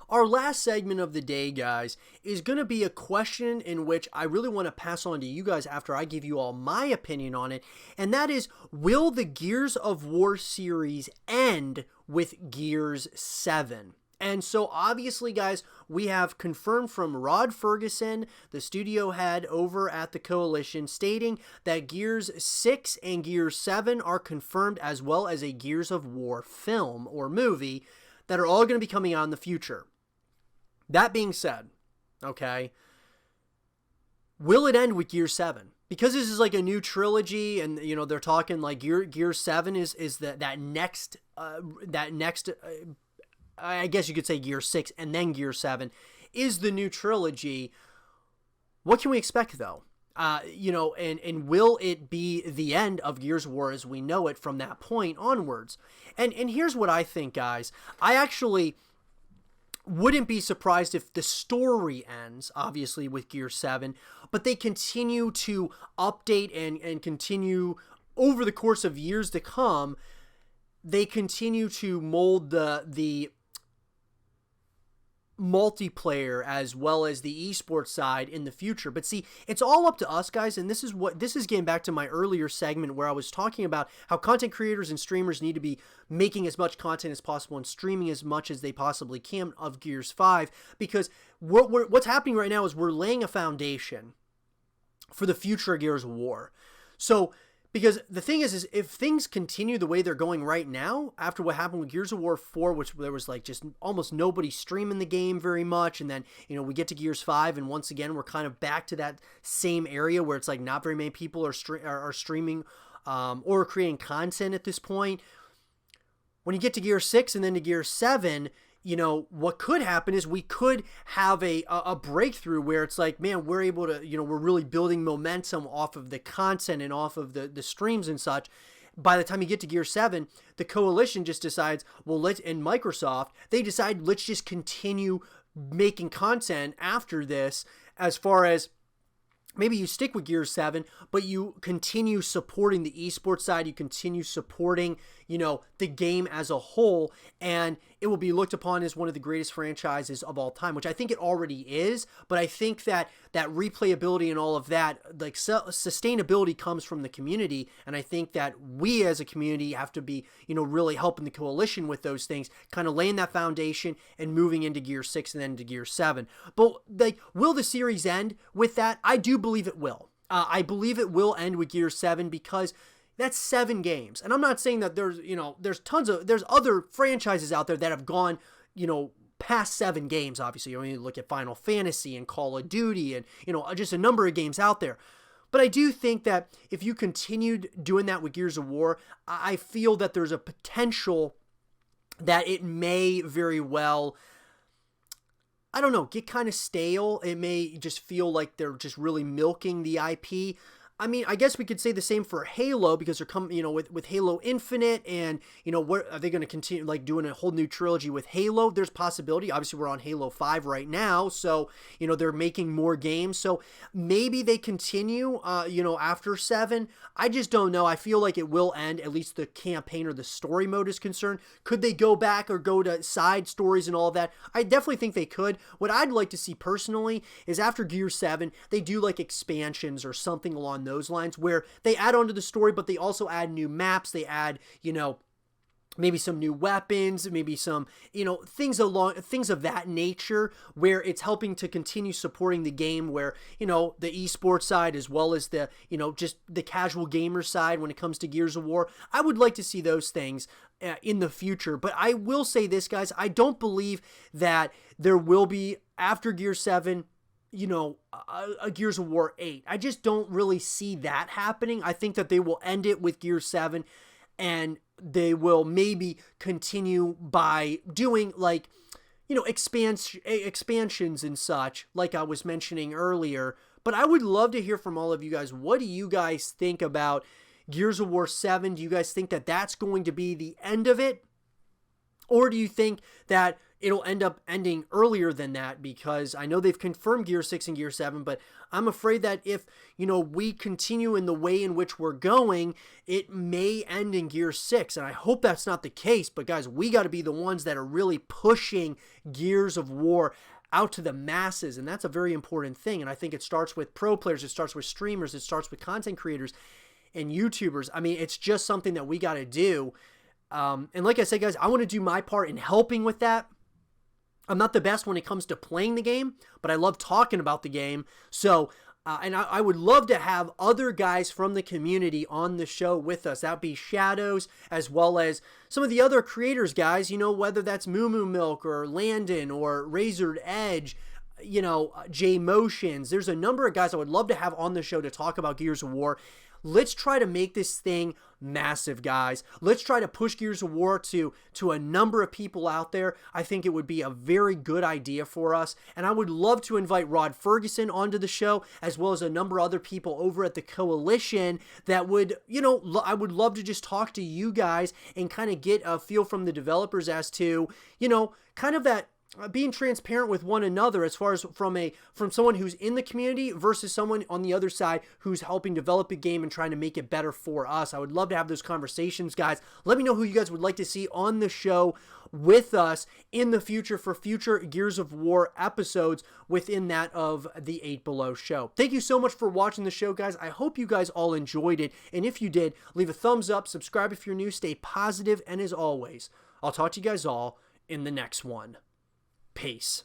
our last segment of the day, guys, is going to be a question in which I really want to pass on to you guys after I give you all my opinion on it. And that is, will the Gears of War series end with Gears 7? And so obviously, guys, we have confirmed from Rod Ferguson, the studio head over at the Coalition, stating that Gears 6 and Gears 7 are confirmed, as well as a Gears of War film or movie that are all going to be coming out in the future. That being said, okay, will it end with Gears 7? Because this is like a new trilogy, and you know they're talking like Gears 7 is that next I guess you could say Gear 6 and then Gear 7 is the new trilogy. What can we expect, though? And will it be the end of Gears of War as we know it from that point onwards? And here's what I think, guys. I actually wouldn't be surprised if the story ends, obviously, with Gear 7, but they continue to update and continue over the course of years to come. They continue to mold the multiplayer as well as the esports side in the future. But see, it's all up to us, guys, and this is getting back to my earlier segment where I was talking about how content creators and streamers need to be making as much content as possible and streaming as much as they possibly can of Gears 5, because what's happening right now is we're laying a foundation for the future of Gears of War. So because the thing is if things continue the way they're going right now, after what happened with Gears of War 4, which there was like just almost nobody streaming the game very much, and then, you know, we get to Gears 5, and once again, we're kind of back to that same area where it's like not very many people are streaming or creating content at this point. When you get to Gear 6 and then to Gear 7, you know, what could happen is we could have a breakthrough where it's like, man, we're able to, you know, we're really building momentum off of the content and off of the streams and such. By the time you get to Gear 7, the Coalition just decides, well, and Microsoft, they decide, let's just continue making content after this, as far as maybe you stick with Gear 7, but you continue supporting the esports side, you continue supporting, you know, the game as a whole, and it will be looked upon as one of the greatest franchises of all time, which I think it already is. But I think that replayability and all of that, like, sustainability comes from the community, and I think that we as a community have to be, you know, really helping the Coalition with those things, kind of laying that foundation and moving into Gear 6 and then into Gear 7. But, like, will the series end with that? I do believe it will. I believe it will end with Gear 7, because that's 7 games. And I'm not saying that there's other franchises out there that have gone, you know, past 7 games. Obviously, you look at Final Fantasy and Call of Duty and, you know, just a number of games out there. But I do think that if you continued doing that with Gears of War, I feel that there's a potential that it may very well, I don't know, get kind of stale. It may just feel like they're just really milking the IP. I mean, I guess we could say the same for Halo, because they're coming, you know, with Halo Infinite, and, you know, what are they going to continue, like, doing a whole new trilogy with Halo? There's possibility. Obviously, we're on Halo 5 right now, so, you know, they're making more games, so maybe they continue, you know, after 7. I just don't know. I feel like it will end, at least the campaign or the story mode is concerned. Could they go back or go to side stories and all that? I definitely think they could. What I'd like to see personally is after Gear 7, they do like expansions or something along those lines, where they add on to the story, but they also add new maps, they add, you know, maybe some new weapons, maybe some, you know, things of that nature, where it's helping to continue supporting the game, where, you know, the esports side as well as the, you know, just the casual gamer side when it comes to Gears of War. I would like to see those things in the future. But I will say this, guys, I don't believe that there will be, after Gear 7, you know, a Gears of War 8. I just don't really see that happening. I think that they will end it with Gear 7, and they will maybe continue by doing, like, you know, expansions and such, like I was mentioning earlier. But I would love to hear from all of you guys. What do you guys think about Gears of War 7? Do you guys think that that's going to be the end of it? Or do you think that it'll end up ending earlier than that, because I know they've confirmed Gear 6 and Gear 7, but I'm afraid that if, we continue in the way in which we're going, it may end in Gear 6, and I hope that's not the case. But guys, we got to be the ones that are really pushing Gears of War out to the masses, and that's a very important thing. And I think it starts with pro players, it starts with streamers, it starts with content creators and YouTubers. I mean, it's just something that we got to do. And like I said, guys, I want to do my part in helping with that. I'm not the best when it comes to playing the game, but I love talking about the game. So, and I would love to have other guys from the community on the show with us. That would be Shadows, as well as some of the other creators, guys, whether that's Moo Moo Milk or Landon or Razored Edge, J Motions. There's a number of guys I would love to have on the show to talk about Gears of War. Let's try to make this thing massive, guys. Let's try to push Gears of War to a number of people out there. I think it would be a very good idea for us. And I would love to invite Rod Ferguson onto the show, as well as a number of other people over at the Coalition that would, I would love to just talk to you guys and kind of get a feel from the developers as to, kind of that being transparent with one another, as far as from someone who's in the community versus someone on the other side who's helping develop a game and trying to make it better for us. I would love to have those conversations, guys. Let me know who you guys would like to see on the show with us in the future for future Gears of War episodes within that of the 8 Below show. Thank you so much for watching the show, guys. I hope you guys all enjoyed it. And if you did, leave a thumbs up, subscribe if you're new, stay positive, and as always, I'll talk to you guys all in the next one. Peace.